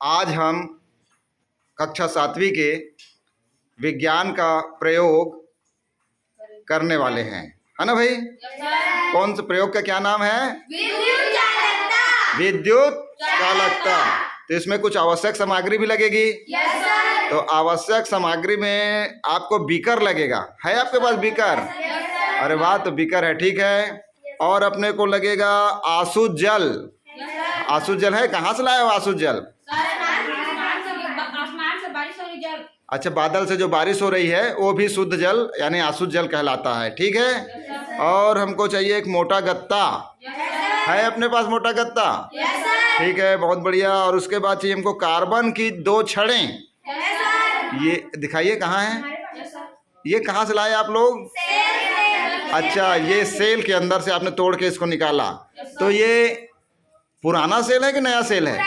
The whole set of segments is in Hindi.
आज हम कक्षा 7वीं के विज्ञान का प्रयोग करने वाले हैं, है ना भाई? कौन से प्रयोग का क्या नाम है? विद्युत चालकता। विद्युत चालकता। तो इसमें कुछ आवश्यक सामग्री भी लगेगी। Yes sir. तो आवश्यक सामग्री में आपको बीकर लगेगा। है आपके पास बीकर? अरे वाह, तो बीकर है, ठीक है। और अपने को लगेगा आसुत जल। आसुत जल है, कहाँ से लाए हो आसुत जल? आसमान से बारिश हो रही जल। अच्छा, बादल से जो बारिश हो रही है वो भी शुद्ध जल यानी आसुत जल कहलाता है, ठीक है। और हमको चाहिए एक मोटा गत्ता। है अपने पास मोटा गत्ता? ठीक है, बहुत बढ़िया। और उसके बाद चाहिए हमको कार्बन की 2 छड़ें। ये दिखाइए कहाँ है, ये कहाँ से लाए आप लोग? अच्छा, ये सेल के अंदर से आपने तोड़ के इसको निकाला। तो ये पुराना सेल है कि नया सेल है?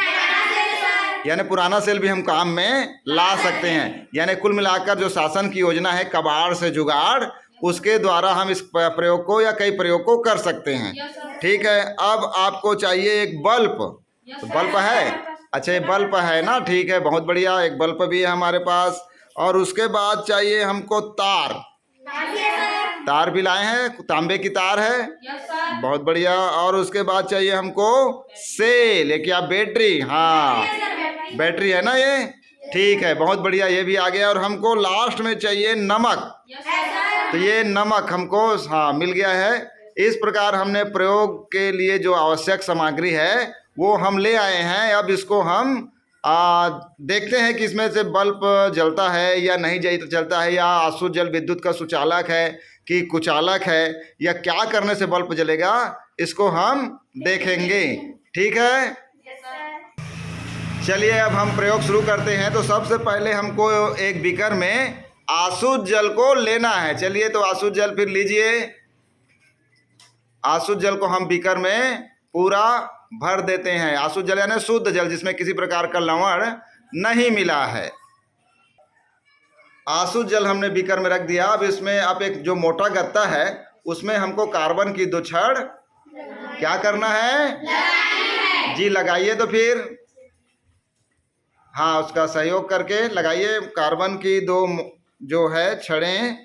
यानी पुराना सेल भी हम काम में ला सकते हैं। यानी कुल मिलाकर जो शासन की योजना है कबाड़ से जुगाड़, उसके द्वारा हम इस प्रयोग को या कई प्रयोग को कर सकते हैं, ठीक है। अब आपको चाहिए एक बल्ब। तो बल्ब है? अच्छा, ये बल्ब है ना, ठीक है, बहुत बढ़िया। एक बल्ब भी है हमारे पास। और उसके बाद चाहिए हमको तार। तार भी लाए हैं, तांबे की तार है, बहुत बढ़िया। और उसके बाद चाहिए हमको सेल, एक या बैटरी। हाँ, बैटरी है ना ये, ठीक है, बहुत बढ़िया, ये भी आ गया। और हमको लास्ट में चाहिए नमक। तो ये नमक हमको हाँ मिल गया है। इस प्रकार हमने प्रयोग के लिए जो आवश्यक सामग्री है वो हम ले आए हैं। अब इसको हम देखते हैं कि इसमें से बल्ब जलता है या नहीं जलता है, या आसुत जल विद्युत का सुचालक है कि कुचालक है, या क्या करने से बल्ब जलेगा, इसको हम देखेंगे, ठीक है। चलिए अब हम प्रयोग शुरू करते हैं। तो सबसे पहले हमको एक बीकर में आसुत जल को लेना है। चलिए, तो आसुत जल फिर लीजिए। आसुत जल को हम बीकर में पूरा भर देते हैं। आसुत जल यानी शुद्ध जल जिसमें किसी प्रकार का लवण नहीं मिला है। आसुत जल हमने बीकर में रख दिया। अब इसमें आप एक जो मोटा गत्ता है उसमें हमको कार्बन की 2 छड़ क्या करना है? जी लगाइए। तो फिर हाँ, उसका सहयोग करके लगाइए। कार्बन की 2 जो है छड़ें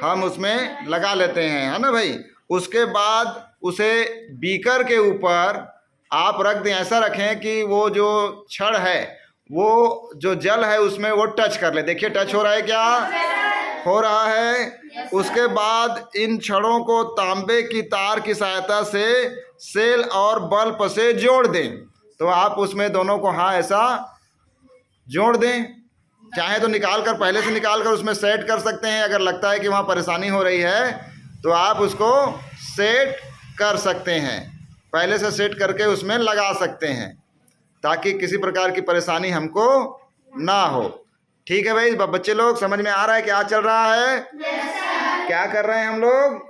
हम उसमें लगा लेते हैं, है ना भाई। उसके बाद उसे बीकर के ऊपर आप रख दें। ऐसा रखें कि वो जो छड़ है वो जो जल है उसमें वो टच कर ले। देखिए टच हो रहा है क्या? हो रहा है। उसके बाद इन छड़ों को तांबे की तार की सहायता से सेल और बल्ब से जोड़ दें। तो आप उसमें दोनों को हाँ ऐसा जोड़ दें। चाहे तो निकाल कर, पहले से निकाल कर उसमें सेट कर सकते हैं। अगर लगता है कि वहाँ परेशानी हो रही है तो आप उसको सेट कर सकते हैं, पहले से सेट करके उसमें लगा सकते हैं ताकि किसी प्रकार की परेशानी हमको ना हो, ठीक है भाई। बच्चे लोग समझ में आ रहा है क्या चल रहा है? क्या कर रहे हैं हम लोग?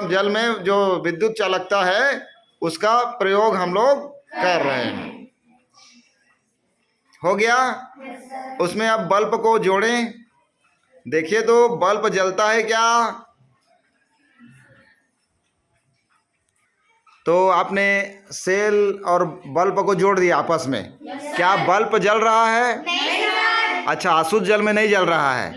जल में जो विद्युत चालकता है उसका प्रयोग हम लोग कर रहे हैं। हो गया? उसमें अब बल्ब को जोड़ें। देखिए तो बल्ब जलता है क्या? तो आपने सेल और बल्ब को जोड़ दिया आपस में। क्या बल्ब जल रहा है? नहीं। अच्छा, आसुत जल में नहीं जल रहा है,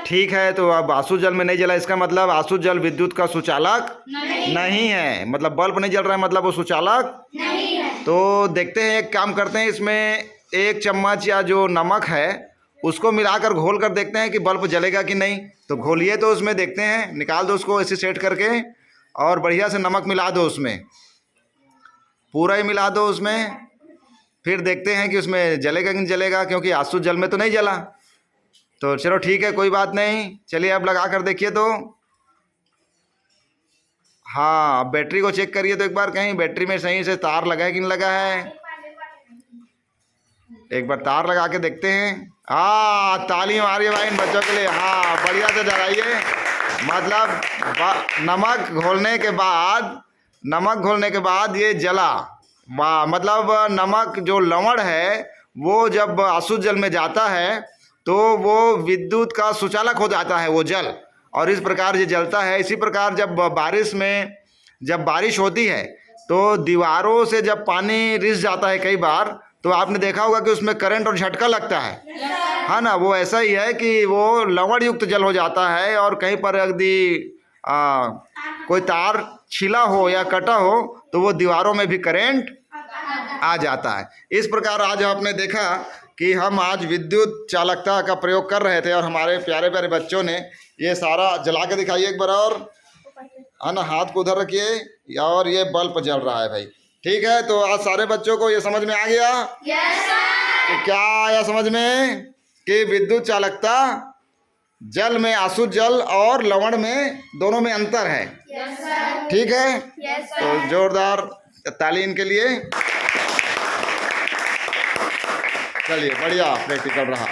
ठीक है। तो अब आसुत जल में नहीं जला, इसका मतलब आसुत जल विद्युत का सुचालक नहीं है। मतलब बल्ब नहीं जल रहा है मतलब वो सुचालक नहीं है। तो देखते हैं, एक काम करते हैं, इसमें 1 चम्मच या जो नमक है उसको मिलाकर घोल कर देखते हैं कि बल्ब जलेगा कि नहीं। तो घोलिए, तो उसमें देखते हैं, निकाल दो उसको ऐसे सेट करके और बढ़िया से नमक मिला दो उसमें, पूरा ही मिला दो उसमें। फिर देखते हैं कि उसमें जलेगा कि नहीं जलेगा, क्योंकि आसुत जल में तो नहीं जला। तो चलो ठीक है, कोई बात नहीं। चलिए अब लगा कर देखिए तो। हाँ, बैटरी को चेक करिए तो एक बार, कहीं बैटरी में सही से तार लगा है कि नहीं लगा है। एक बार तार लगा के देखते हैं। हाँ, ताली मारिए भाई इन बच्चों के लिए। हाँ, बढ़िया से जलाइए। मतलब नमक घोलने के बाद ये जला। वाह, मतलब नमक जो लवण है वो जब आसुत जल में जाता है तो वो विद्युत का सुचालक हो जाता है वो जल, और इस प्रकार ये जलता है। इसी प्रकार जब बारिश होती है तो दीवारों से जब पानी रिस जाता है कई बार, तो आपने देखा होगा कि उसमें करंट और झटका लगता है। हाँ ना, वो ऐसा ही है कि वो लवण युक्त जल हो जाता है और कहीं पर यदि कोई तार छिला हो या कटा हो तो वो दीवारों में भी करंट आ जाता है। इस प्रकार आज आपने देखा कि हम आज विद्युत चालकता का प्रयोग कर रहे थे और हमारे प्यारे प्यारे बच्चों ने ये सारा जला के दिखाइए एक बार, और है ना, हाथ को उधर रखिए, और ये बल्ब जल रहा है भाई। ठीक है, तो आज सारे बच्चों को ये समझ में आ गया कि क्या आया समझ में कि विद्युत चालकता जल में आसुत जल और लवण में दोनों में अंतर है। ठीक है, तो जोरदार ताली इनके लिए। चलिए, बढ़िया प्रैक्टिकल रहा।